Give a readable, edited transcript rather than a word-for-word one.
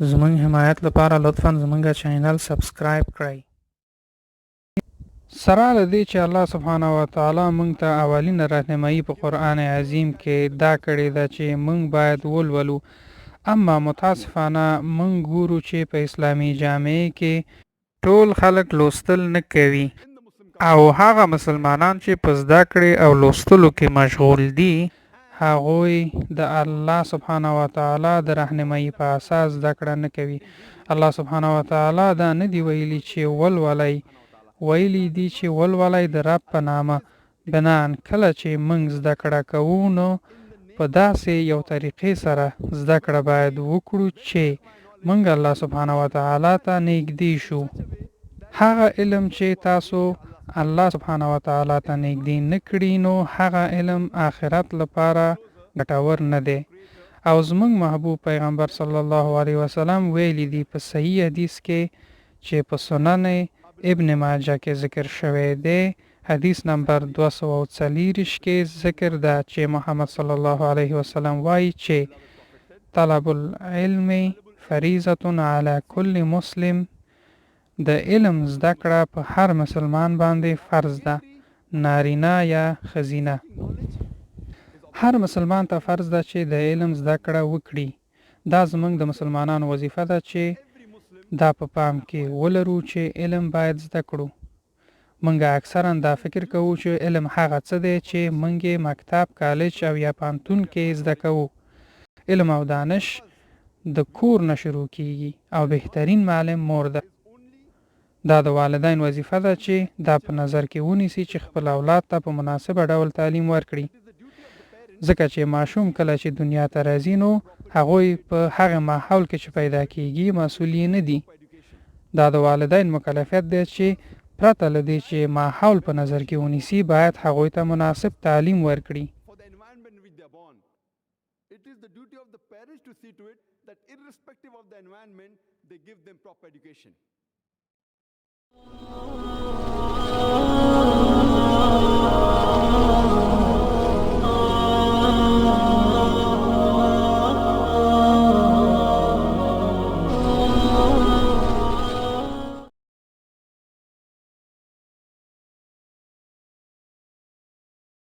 زموږ حمایت لپاره لطفا زموږ چینل سبسکرایب کړئ. سره له دې چې الله سبحانه و تعالی موږ ته اولینه راهنمایي په قرآن عظیم کې دا کړې ده چې موږ باید ولولو، اما متاسفانه موږ ګورو چې په اسلامي جامعه کې ټول خلک لوستل نه کوي او هغه مسلمانان چې په زده کړې او لوستلو کې مشغول دي هغوی د الله سبحانه و تعالی د راهنمایي په اساس زده کړه نه کوي. الله سبحانه و تعالی دا نه دی ویلي چې ولولئ، ویلي دي چې ولولئ د رب په نامه. بنان کله چې موږ زده کړه کوو نو په داسې یو طریقې سره زده کړه باید وکړو چې موږ الله سبحانه و تعالی ته نږدې شو. هغه علم چې تاسو الله سبحانه و تعالی ته نږدې نه کړي نو هغه علم آخرت لپاره ګټور نه دی. او زموږ محبوب پیغمبر صلی الله علیه وسلم ویلي دي په صحیح حدیث کې چې په سنن ابن ماجه کې ذکر شوی دی، حدیث نمبر 240 کې ذکر ده چې محمد صلی الله علیه وسلم وایي چې طلب العلم فریضة علی کل مسلم، د علم زده کړه په هر مسلمان باندې فرض ده، نارینه یا ښځینه. هر مسلمان ته فرض ده چې د علم زده کړه وکړي. دا زموږ د مسلمانانو وظیفه ده چې دا په پام کې ولرو چې علم باید زده کړو. موږ اکثرا دا فکر کوو چې علم هغه څه دی چې موږ مکتب، کالج او یا پانتون کې زده کوو. علم او دانش د کور نه شروع کیږي او بهترین معلم مور ده. دا د والدین وظیفه ده چې دا په نظر کې ونیسي چې خپل اولاد ته په مناسبه ډول تعلیم ورکړي، ځکه چې ماشوم کله چې دنیا ته راځي نو هغوی په هغه ماحول کې چې پیدا کیږي مسؤل نه دي. دا د والدین مکلفیت دی چې پرته له دې چې ماحول په نظر کې ونیسي باید هغوی ته مناسب تعلیم ورکړي. It is the duty of the parents to see to it that irrespective of the environment, they give them proper education.